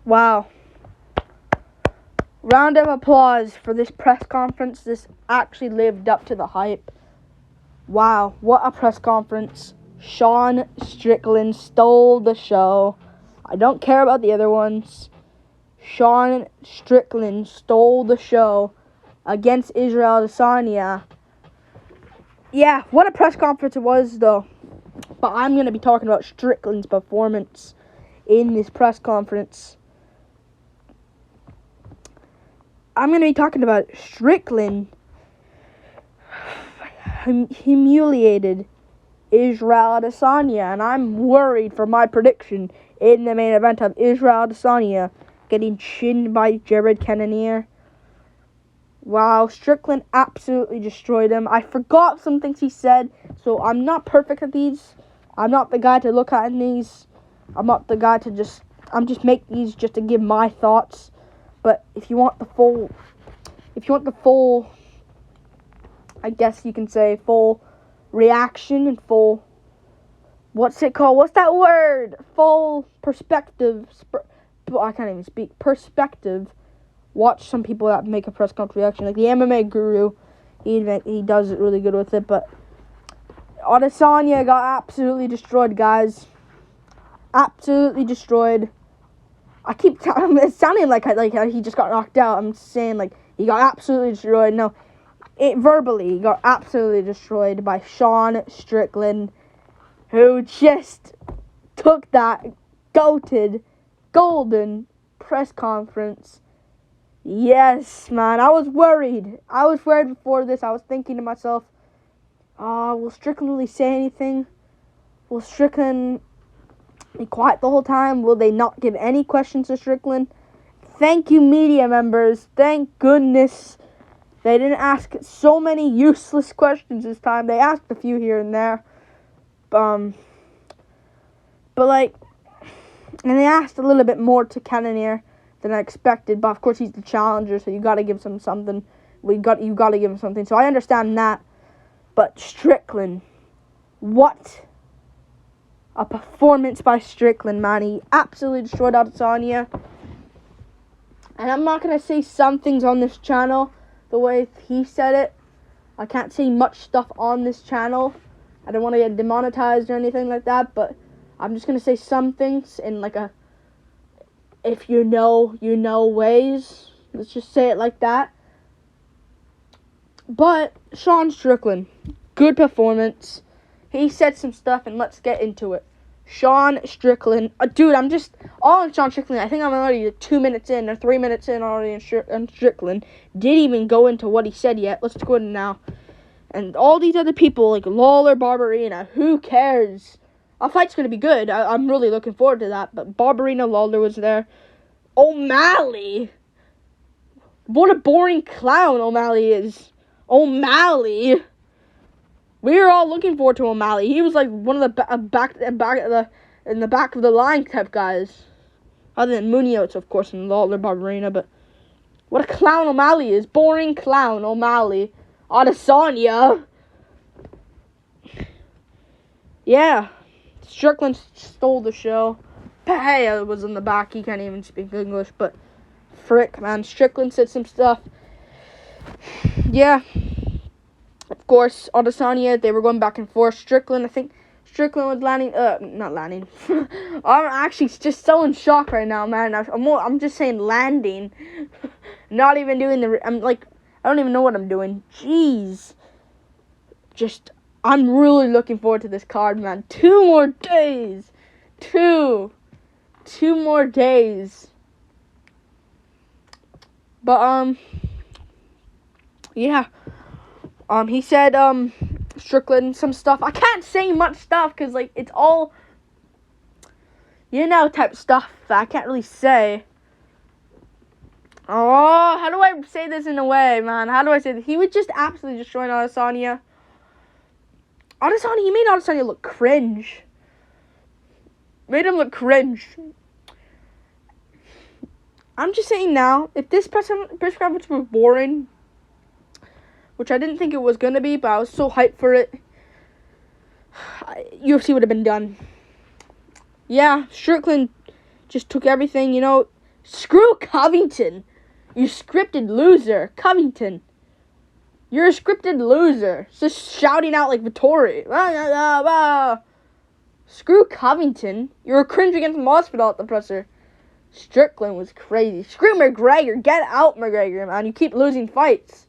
Wow. Round of applause for this press conference. This actually lived up to the hype. Wow, what a press conference. Sean Strickland stole the show. I don't care about the other ones. Sean Strickland stole the show against Israel Adesanya. Yeah, what a press conference it was, though. But I'm going to be talking about Strickland's performance in this press conference. I'm going to be talking about Strickland humiliated Israel Adesanya, and I'm worried for my prediction in the main event of Israel Adesanya getting chinned by Jared Cannonier. Wow, Strickland absolutely destroyed him. I forgot some things he said, so I'm not perfect at these. I'm not the guy to look at in these. I'm not the guy to I'm just make these just to give my thoughts. But if you want the full, I guess you can say full reaction and full, what's it called? What's that word? Full perspective. I can't even speak. Perspective. Watch some people that make a press conference reaction, like the MMA guru. He does it really good with it. But Adesanya got absolutely destroyed, guys. Absolutely destroyed. I keep it's sounding like he just got knocked out. I'm saying like he got absolutely destroyed. No, verbally he got absolutely destroyed by Sean Strickland, who just took that goated golden press conference. Yes, man, I was worried. Before this. I was thinking to myself, will Strickland really say anything? Will Strickland be quiet the whole time? Will they not give any questions to Strickland? Thank you, media members. Thank goodness they didn't ask so many useless questions this time. They asked a few here and there. And they asked a little bit more to Cannonier than I expected, but of course he's the challenger, so you gotta give him something. You gotta give him something. So I understand that. But Strickland, what a performance by Strickland, man. He absolutely destroyed Adesanya. And I'm not gonna say some things on this channel the way he said it. I can't say much stuff on this channel. I don't want to get demonetized or anything like that, but I'm just gonna say some things in like a if you know ways. Let's just say it like that. But Sean Strickland, good performance. He said some stuff, and let's get into it. Sean Strickland, dude, I'm just all on Sean Strickland. I think I'm already 2 minutes in or 3 minutes in already on Strickland. Didn't even go into what he said yet. Let's go in now. And all these other people like Lawler, Barberina, who cares? Our fight's going to be good. I'm really looking forward to that. But Barberina, Lawler was there. O'Malley. What a boring clown O'Malley is. O'Malley. We were all looking forward to O'Malley. He was like one of the in the back of the line type guys. Other than Munoz, of course, and Lawler, Barberina. But what a clown O'Malley is. Boring clown O'Malley. Adesanya. Yeah. Strickland stole the show. Pahea was in the back. He can't even speak English, but frick, man. Strickland said some stuff. Yeah. Of course, Adesanya, they were going back and forth. Strickland, I think Strickland was landing. Not landing. I'm actually just so in shock right now, man. I'm just saying landing. Not even doing I don't even know what I'm doing. Jeez. I'm really looking forward to this card, man. 2 more days. 2 more days. But, yeah. He said, Strickland, some stuff. I can't say much stuff, because, it's all, type stuff that I can't really say. Oh, how do I say this in a way, man? How do I say this? He was just absolutely destroying Adesanya. He made Adesanya look cringe. Made him look cringe. I'm just saying now, if this press conference was boring, which I didn't think it was going to be, but I was so hyped for it, UFC would have been done. Yeah, Strickland just took everything, Screw Covington. You scripted loser. Covington. You're a scripted loser. Just shouting out like Vittori. Screw Covington. You're a cringe against Masvidal at the presser. Strickland was crazy. Screw McGregor. Get out, McGregor, man. You keep losing fights.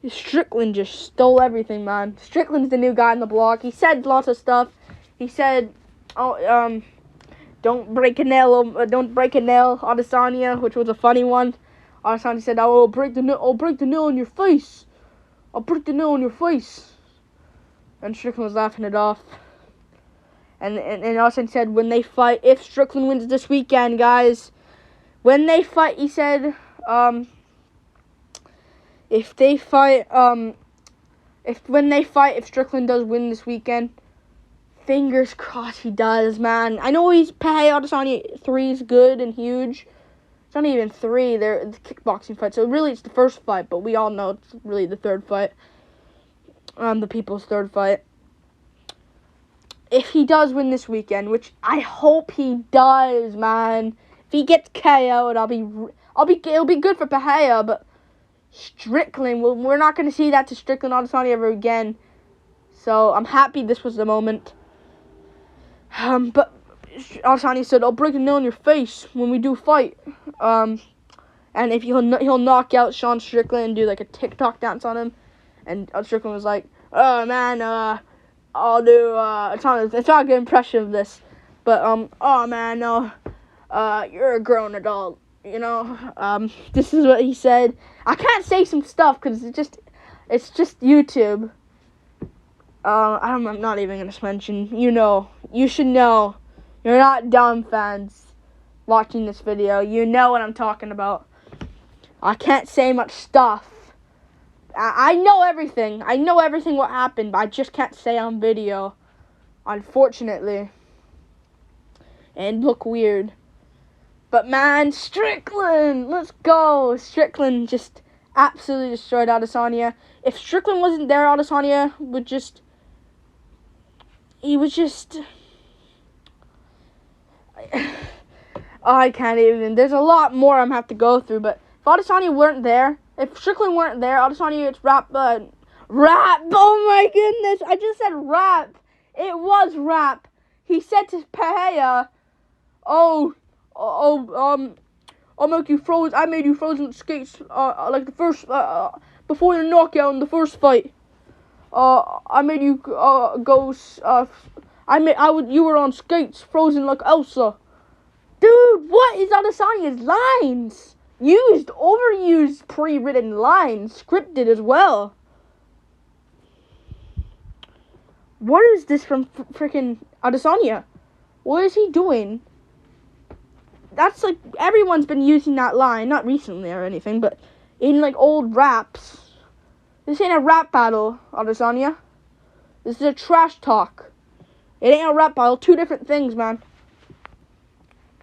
Strickland just stole everything, man. Strickland's the new guy on the block. He said lots of stuff. He said, don't break a nail, Adesanya, which was a funny one. Adesanya said, I'll break the nail in your face. I'll break the nail in your face. And Strickland was laughing it off. And Adesanya said, when they fight, if Strickland wins this weekend, guys, when they fight, he said, if Strickland does win this weekend, fingers crossed he does, man. I know Adesanya 3 is good and huge. It's not even 3. They're the kickboxing fight, so really it's the first fight, but we all know it's really the third fight. The people's third fight. If he does win this weekend, which I hope he does, man. If he gets KO'd, it'll be good for Pereira, but Strickland, we're not going to see that to Strickland Adesanya ever again. So I'm happy this was the moment. But Adesanya said, I'll break a nail in your face when we do fight. And if he'll knock out Sean Strickland and do like a TikTok dance on him. And Strickland was like, oh man, I'll do, it's not a good impression of this. But, oh man, no, you're a grown adult, you know. This is what he said. I can't say some stuff because it's just YouTube. I'm not even going to mention, you should know. You're not dumb fans watching this video. You know what I'm talking about. I can't say much stuff. I know everything. I know everything what happened, but I just can't say on video. Unfortunately. And look weird. But man, Strickland! Let's go! Strickland just absolutely destroyed Adesanya. If Strickland wasn't there, Adesanya would just... I can't even. There's a lot more I'm have to go through, but if Adesanya weren't there, if Strickland weren't there, Adesanya, it's rap. Oh my goodness! I just said rap. It was rap. He said to Pereira, I'll make you froze. I made you frozen skates. Like the first, before the knockout in the first fight. I made you you were on skates, frozen like Elsa. Dude, what is Adesanya's lines? Overused, pre-written lines, scripted as well. What is this from freaking Adesanya? What is he doing? That's like, everyone's been using that line, not recently or anything, but in like old raps. This ain't a rap battle, Adesanya. This is a trash talk. It ain't a rap battle. 2 different things, man.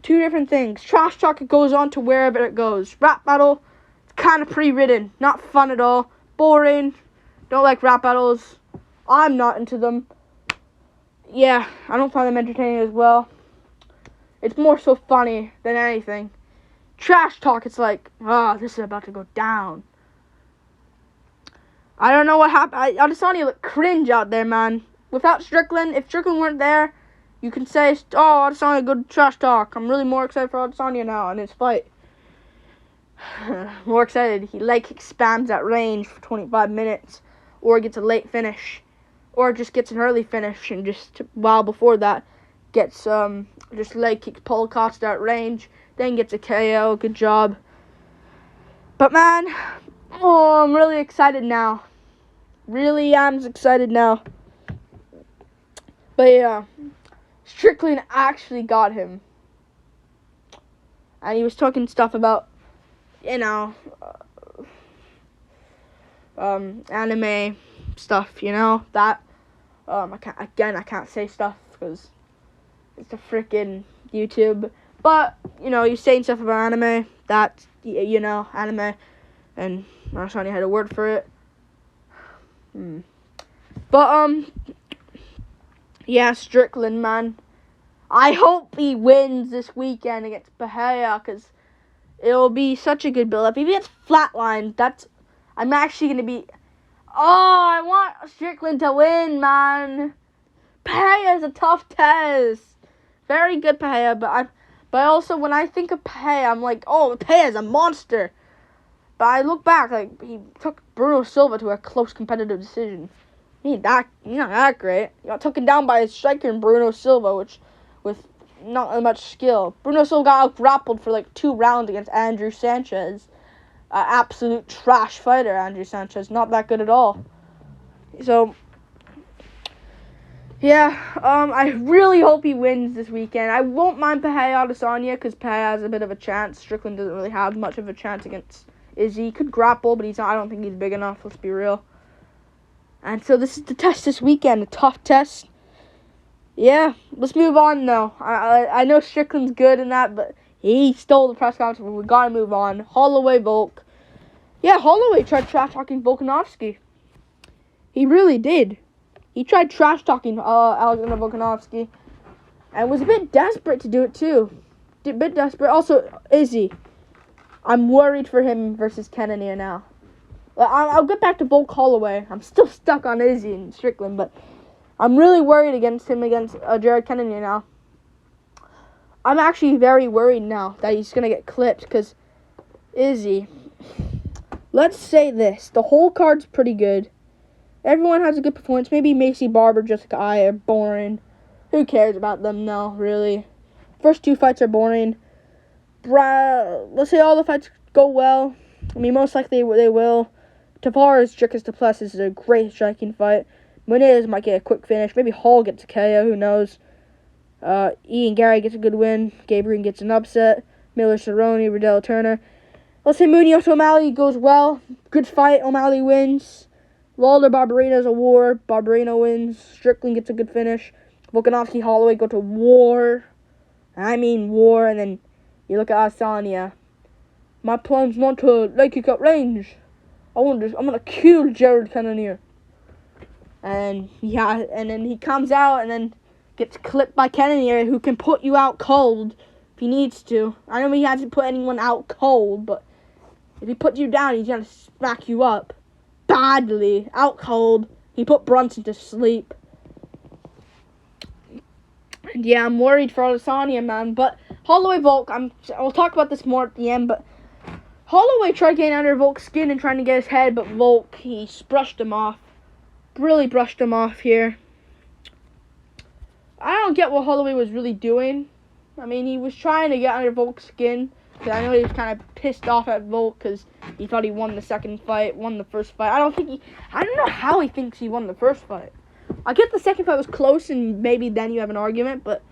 2 different things. Trash talk, it goes on to wherever it goes. Rap battle, it's kind of pre-written. Not fun at all. Boring. Don't like rap battles. I'm not into them. Yeah, I don't find them entertaining as well. It's more so funny than anything. Trash talk, it's like, this is about to go down. I don't know what happened. Adesanya looked cringe out there, man. Without Strickland, if Strickland weren't there, you can say, Adesanya, good trash talk. I'm really more excited for Adesanya now in his fight. More excited. He leg kick spams at range for 25 minutes. Or gets a late finish. Or just gets an early finish and just, while before that, gets just leg kicks Paul Costa at range. Then gets a KO. Good job. But man, I'm really excited now. Really am excited now. But yeah, Strickland actually got him. And he was talking stuff about, anime stuff, that. I can't say stuff because it's a freaking YouTube. But, he's saying stuff about anime, that's, anime. And Adesanya had a word for it. But, yeah, Strickland, man. I hope he wins this weekend against Bahia, because it'll be such a good build-up. If he gets flatlined, I'm actually going to be... Oh, I want Strickland to win, man. Bahia is a tough test. Very good Bahia, but also when I think of Bahia, I'm like, oh, Bahia is a monster. But I look back, like, he took Bruno Silva to a close competitive decision. He's not that great. He got taken down by his striker in Bruno Silva, which with not much skill. Bruno Silva got out-grappled for like 2 rounds against Andrew Sanchez. Absolute trash fighter, Andrew Sanchez. Not that good at all. So, yeah, I really hope he wins this weekend. I won't mind Bahia Adesanya, because Bahia has a bit of a chance. Strickland doesn't really have much of a chance against Izzy. He could grapple, but I don't think he's big enough, let's be real. And so this is the test this weekend, a tough test. Yeah, let's move on, though. I know Strickland's good in that, but he stole the press conference. We gotta move on. Holloway, Volk. Yeah, Holloway tried trash-talking Volkanovski. He really did. He tried trash-talking Alexander Volkanovski, and was a bit desperate to do it, too. A bit desperate. Also, Izzy. I'm worried for him versus Cannonier now. I'll get back to Volk Holloway. I'm still stuck on Izzy and Strickland, but I'm really worried against Jared Cannonier now. I'm actually very worried now that he's going to get clipped, because Izzy, let's say this. The whole card's pretty good. Everyone has a good performance. Maybe Macy Barber, Jessica Ai are boring. Who cares about them? No, really. First 2 fights are boring. Let's say all the fights go well. I mean, most likely they will. Tavares, Dricus Duplessis is a great striking fight. Munez might get a quick finish. Maybe Hall gets a KO. Who knows? Ian Gary gets a good win. Gabriel gets an upset. Miller Cerrone, Riddell Turner. Let's say Munoz O'Malley goes well. Good fight. O'Malley wins. Wilder Barberena is a war. Barberena wins. Strickland gets a good finish. Volkanovski, Holloway go to war. I mean war. And then you look at Adesanya. My plan's not to leg kick up range. I'm gonna kill Jared Cannonier. And then he comes out and then gets clipped by Cannonier, who can put you out cold if he needs to. I know he hasn't put anyone out cold, but if he puts you down, he's gonna smack you up badly, out cold. He put Brunson to sleep. And yeah, I'm worried for Adesanya, man. But Holloway Volk, I'll talk about this more at the end, but Holloway tried getting under Volk's skin and trying to get his head, but Volk, he brushed him off. Really brushed him off here. I don't get what Holloway was really doing. I mean, he was trying to get under Volk's skin. Because I know he was kind of pissed off at Volk because he thought he won the second fight, won the first fight. I don't know how he thinks he won the first fight. I get the second fight was close and maybe then you have an argument, but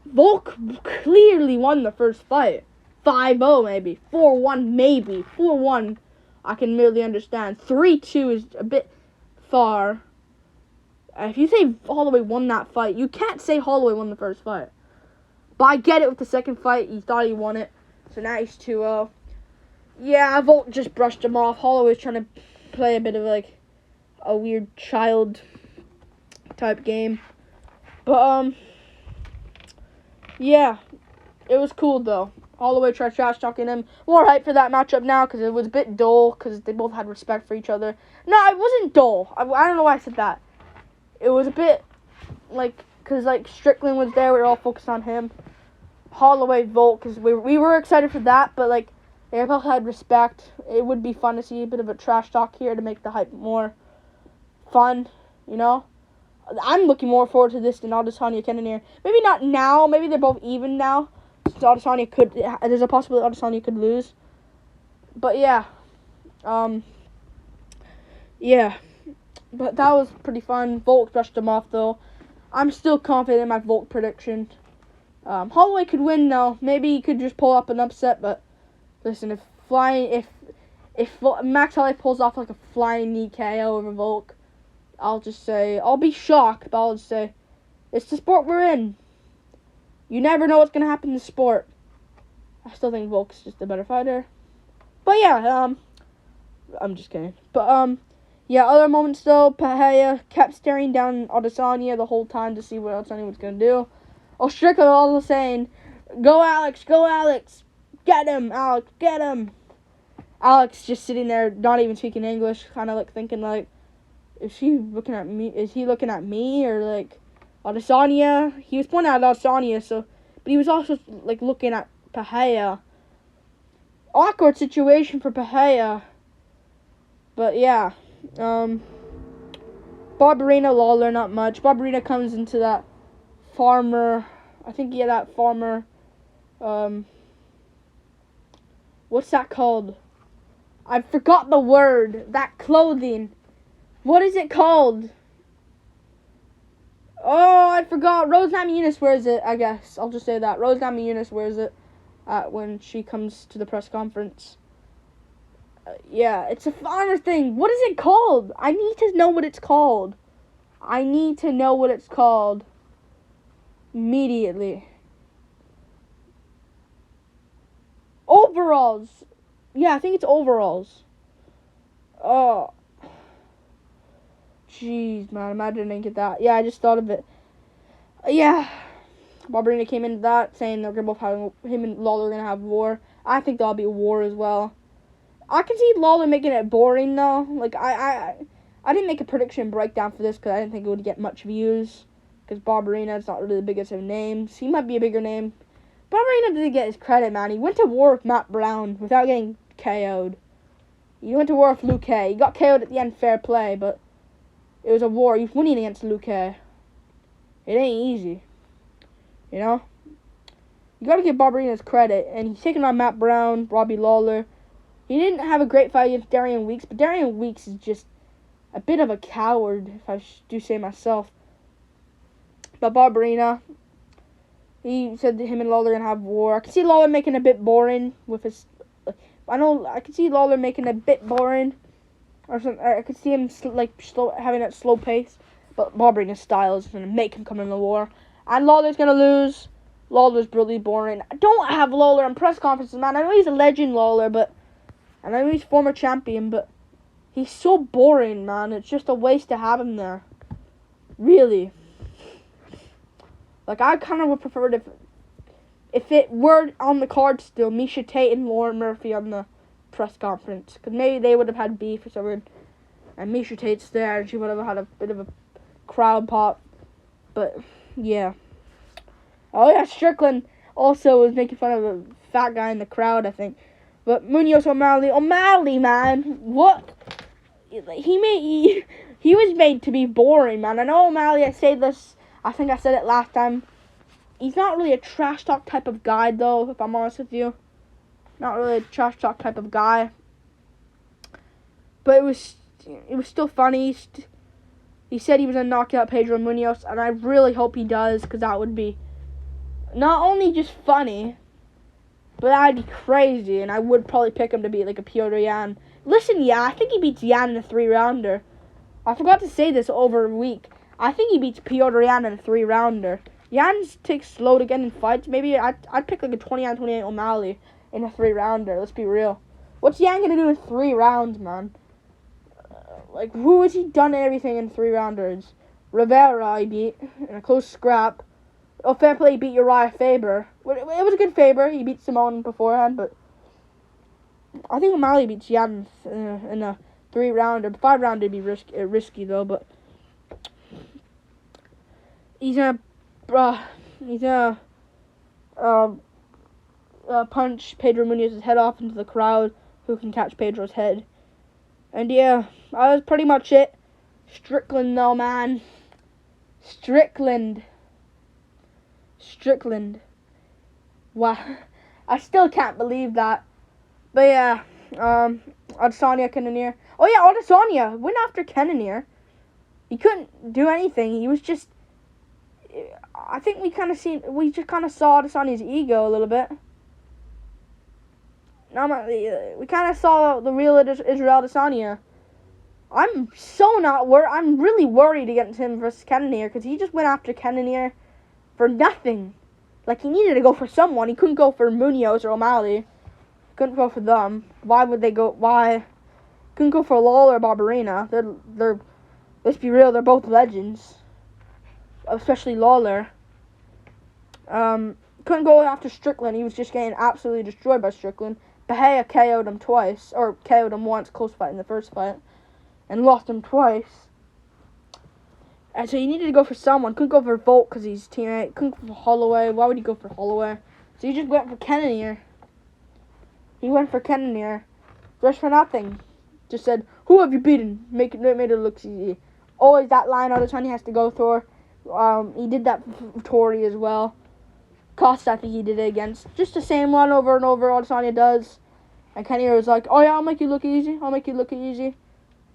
Volk clearly won the first fight. 5-0 maybe. 4-1 maybe. 4-1 I can merely understand. 3-2 is a bit far. If you say Holloway won that fight, you can't say Holloway won the first fight. But I get it with the second fight. He thought he won it. So now he's 2-0. Yeah, Volk just brushed him off. Holloway's trying to play a bit of like a weird child type game. But, yeah. It was cool though. Holloway tried trash talking him. More hype for that matchup now because it was a bit dull because they both had respect for each other. No, it wasn't dull. I don't know why I said that. It was a bit like because like Strickland was there. We were all focused on him. Holloway, Volk, because we were excited for that, but like they both had respect. It would be fun to see a bit of a trash talk here to make the hype more fun. You know, I'm looking more forward to this than Adesanya Cannonier. Maybe not now. Maybe they're both even now. Adesanya there's a possibility Adesanya could lose. But yeah. Yeah. But that was pretty fun. Volk brushed him off though. I'm still confident in my Volk prediction. Holloway could win though. Maybe he could just pull up an upset, but listen, if Max Holloway pulls off like a flying knee KO over Volk, I'll just say I'll be shocked, but I'll just say it's the sport we're in. You never know what's going to happen in the sport. I still think Volk's just a better fighter. But yeah, I'm just kidding. But, yeah, other moments though, Pereira kept staring down Adesanya the whole time to see what Adesanya was going to do. Oh, Strickland also saying, "Go Alex, go Alex, get him, Alex, get him." Alex just sitting there, not even speaking English, kind of like thinking like, is she looking at me? Is he looking at me or like Adesanya? He was pointing at Adesanya, so, but he was also like looking at Pereira. Awkward situation for Pereira. But yeah, Barberina, Lawler, not much. Barberina comes into that farmer. I think that farmer. What's that called? I forgot the word. That clothing. What is it called? Oh, I forgot. Rose Namajunas wears it, I guess. I'll just say that. Rose Namajunas wears it when she comes to the press conference. Yeah, it's a farmer thing. What is it called? I need to know what it's called. Immediately. Overalls. Yeah, I think it's overalls. Oh. Jeez, man. Imagine I didn't get that. Yeah, I just thought of it. Yeah. Barberina came into that saying they're both having, him and Lawler are going to have war. I think there'll be a war as well. I can see Lawler making it boring, though. Like, I didn't make a prediction breakdown for this because I didn't think it would get much views. Because Barberina is not really the biggest of names. He might be a bigger name. Barberina didn't get his credit, man. He went to war with Matt Brown without getting KO'd. He went to war with Luke. He got KO'd at the end, fair play, but it was a war. He was winning against Luke. It ain't easy. You know? You gotta give Barberina his credit. And he's taking on Matt Brown, Robbie Lawler. He didn't have a great fight against Darian Weeks, but Darian Weeks is just a bit of a coward, if I do say myself. But Barberina, he said that him and Lawler are gonna have war. I can see Lawler making a bit boring with his. I can see Lawler making a bit boring, or something. I could see him having that slow pace. But Barberina's style is gonna make him come in the war, and Lawler's gonna lose. Lawler's really boring. I don't have Lawler in press conferences, man. I know he's a legend, Lawler, but I know he's former champion, but he's so boring, man. It's just a waste to have him there. Really. Like, I kind of would prefer it if it were on the card still, Miesha Tate and Lauren Murphy on the press conference. Because maybe they would have had beef or something. And Miesha Tate's there, and she would have had a bit of a crowd pop. But, yeah. Oh, yeah, Strickland also was making fun of a fat guy in the crowd, I think. But Munoz O'Malley, man, what? He was made to be boring, man. I know O'Malley, I think I said it last time. He's not really a trash talk type of guy, though, if I'm honest with you. Not really a trash talk type of guy. But it was still funny. He said he was going to knock out Pedro Munoz, and I really hope he does, because that would be not only just funny, but that'd be crazy, and I would probably pick him to beat like a Piotr Jan. Listen, yeah, I think he beats Jan in a 3-rounder. I forgot to say this over a week. I think he beats Piotr Jan in a 3-rounder. Jan takes slow to get in fights. Maybe I'd pick like a 29-28 O'Malley in a 3-rounder. Let's be real. What's Jan gonna do in 3 rounds, man? Like, who has he done everything in 3-rounders? Rivera he beat in a close scrap. Oh, fair play, he beat Uriah Faber. It was a good Faber. He beat Simone beforehand, but I think O'Malley beats Jan in a 3-rounder. 5-rounder would be risky though, but he's gonna punch Pedro Munoz's head off into the crowd. Who can catch Pedro's head? And yeah, that was pretty much it. Strickland though, man. Strickland. Wow. I still can't believe that. But yeah, Adesanya, Cannonier. Oh yeah, Adesanya went after Cannonier. He couldn't do anything. He was just. I think we just kind of saw Adesanya's ego a little bit. We kind of saw the real Israel Adesanya. I'm really worried against him versus Cannonier because he just went after Cannonier for nothing. Like, he needed to go for someone. He couldn't go for Munoz or O'Malley. Couldn't go for them. Why would they go? Why? Couldn't go for Lawler or Barberina. They're. Let's be real. They're both legends. Especially Lawler. Couldn't go after Strickland. He was just getting absolutely destroyed by Strickland. Bahia KO'd him twice, or KO'd him once, close fight in the first fight, and lost him twice. And so he needed to go for someone. Couldn't go for Volk because he's teammate. Couldn't go for Holloway. Why would he go for Holloway? So he just went for Cannonier. He went for Cannonier. Just for nothing. Just said, who have you beaten? Made it look easy. Always that line Adesanya has to go through. He did that for Tori as well. Costa, I think he did it against. Just the same one over and over Adesanya does. And Cannonier was like, oh yeah, I'll make you look easy. I'll make you look easy.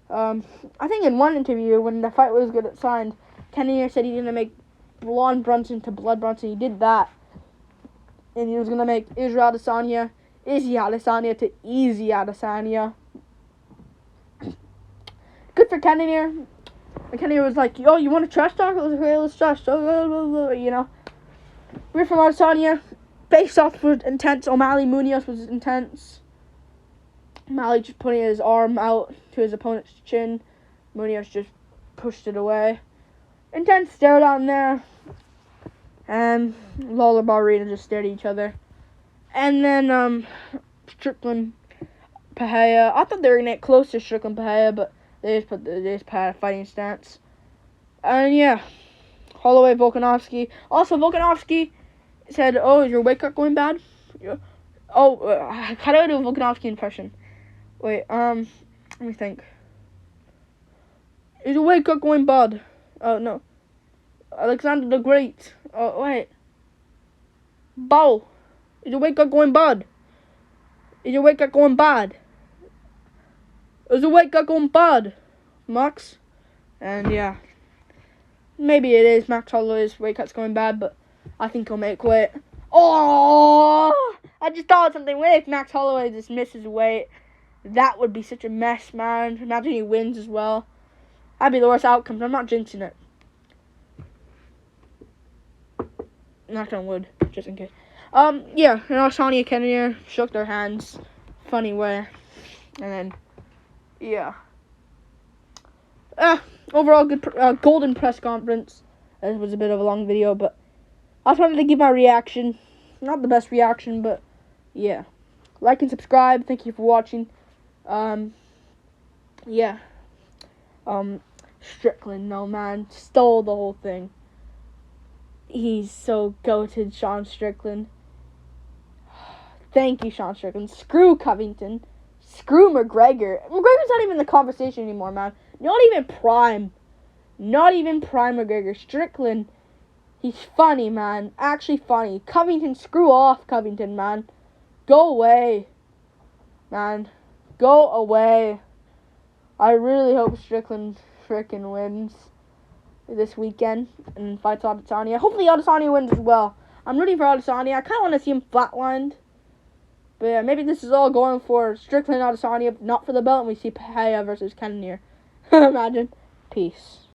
I think in one interview when the fight was good signed, Cannonier said he didn't make Blonde Brunson to Blood Brunson. He did that. And he was going to make Israel Adesanya, Izzy Adesanya to Easy Adesanya. Good for Cannonier. And Cannonier was like, yo, you want to trash talk? Let's trash talk. You know. We're from Adesanya. Face-off was intense. O'Malley Munoz was intense. O'Malley just putting his arm out to his opponent's chin. Munoz just pushed it away. Intense stare down there. And Lawler Barrera just stared at each other. And then Strickland, Pahea. I thought they were going to get close to Strickland, Pahea, but they just had a fighting stance. And yeah, Holloway, Volkanovski. Also, Volkanovski said, oh, is your weight cut going bad? Oh, how do I do a Volkanovski impression? Wait, let me think. Is your weight cut going bad? Oh, no. Alexander the Great. Oh, wait. Bow. Is your weight cut going bad? Is your weight cut going bad? Is your weight cut going bad? Max? And yeah. Maybe it is. Max Holloway's weight cut's going bad, but I think he'll make weight. Oh! I just thought of something. What if Max Holloway just misses weight? That would be such a mess, man. Imagine he wins as well. That'd be the worst outcome. I'm not jinxing it. Knock on wood, just in case. Yeah, Adesanya and Cannonier shook their hands. Funny way. And then, yeah. Overall, good golden press conference. It was a bit of a long video, but I just wanted to give my reaction. Not the best reaction, but yeah. Like and subscribe. Thank you for watching. Yeah. Strickland, no man, stole the whole thing. He's so goated, Sean Strickland. Thank you, Sean Strickland. Screw Covington. Screw McGregor. McGregor's not even in the conversation anymore, man. Not even prime. Not even prime McGregor. Strickland, he's funny, man. Actually funny. Covington, screw off, Covington, man. Go away. Man. Go away. I really hope Strickland frickin' wins this weekend and fights Adesanya. Hopefully Adesanya wins as well. I'm rooting for Adesanya. I kind of want to see him flatlined. But yeah, maybe this is all going for Strickland Adesanya, not for the belt, and we see Pahea versus Cannonier. Imagine. Peace.